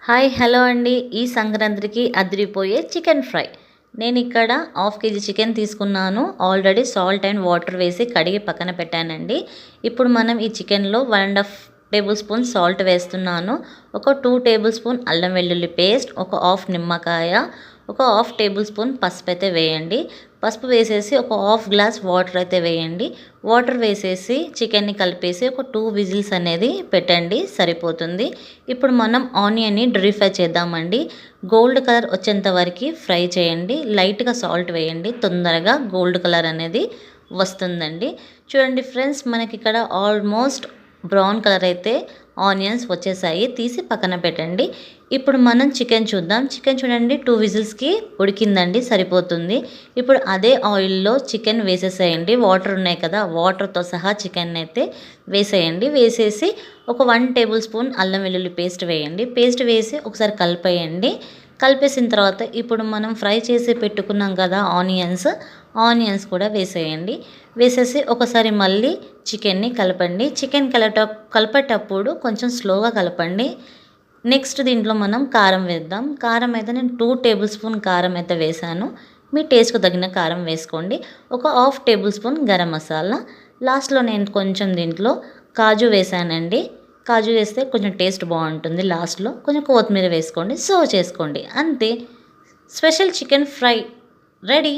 Hi hello అండి. ఈ సంక్రాంతికి అదిరిపోయే చికెన్ ఫ్రై. నేను ఇక్కడ హాఫ్ కేజీ చికెన్ తీసుకున్నాను. ఆల్రెడీ సాల్ట్ అండ్ వాటర్ వేసి కడిగి పక్కన పెట్టానండి. ఇప్పుడు మనం ఈ చికెన్లో 1.5 టేబుల్ స్పూన్ సాల్ట్ వేస్తున్నాను. ఒక 2 టేబుల్ స్పూన్ అల్లం వెల్లుల్లి పేస్ట్, ఒక హాఫ్ నిమ్మకాయ, ఒక హాఫ్ టేబుల్ స్పూన్ పసుపు అయితే వేయండి. పసుపు వేసేసి ఒక హాఫ్ గ్లాస్ వాటర్ అయితే వేయండి. వాటర్ వేసేసి చికెన్ని కలిపేసి ఒక 2 విజిల్స్ అనేది పెట్టండి, సరిపోతుంది. ఇప్పుడు మనం ఆనియన్ని డ్రీ ఫ్రై చేద్దామండి. గోల్డ్ కలర్ వచ్చేంత వరకు ఫ్రై చేయండి. లైట్గా సాల్ట్ వేయండి, తొందరగా గోల్డ్ కలర్ అనేది వస్తుందండి. చూడండి ఫ్రెండ్స్, మనకి ఇక్కడ ఆల్మోస్ట్ బ్రౌన్ కలర్ అయితే ఆనియన్స్ వచ్చేసాయి. తీసి పక్కన పెట్టండి. ఇప్పుడు మనం చికెన్ చూద్దాం. చికెన్ చూడండి 2 విజిల్స్కి ఉడికిందండి, సరిపోతుంది. ఇప్పుడు అదే ఆయిల్లో చికెన్ వేసేసేయండి. వాటర్ ఉన్నాయి కదా, వాటర్తో సహా చికెన్ అయితే వేసేయండి. వేసేసి ఒక 1 టేబుల్ స్పూన్ అల్లం వెల్లుల్లి పేస్ట్ వేయండి. పేస్ట్ వేసి ఒకసారి కలిపేయండి. కలిపేసిన తర్వాత ఇప్పుడు మనం ఫ్రై చేసి పెట్టుకున్నాం కదా ఆనియన్స్ కూడా వేసేయండి. వేసేసి ఒకసారి మళ్ళీ చికెన్ని కలపండి. చికెన్ కలిపేటప్పుడు కొంచెం స్లోగా కలపండి. నెక్స్ట్ దీంట్లో మనం కారం వేద్దాం. కారం అయితే నేను 2 టేబుల్ స్పూన్ కారం అయితే వేసాను. మీ టేస్ట్కు తగిన కారం వేసుకోండి. ఒక half table spoon garam masala. లాస్ట్లో నేను కొంచెం దీంట్లో కాజు వేసానండి. కాజు వేస్తే కొంచెం టేస్ట్ బాగుంటుంది. లాస్ట్లో కొంచెం కొత్తిమీర వేసుకోండి, సర్వ్ చేసుకోండి. అంతే, స్పెషల్ చికెన్ ఫ్రై రెడీ.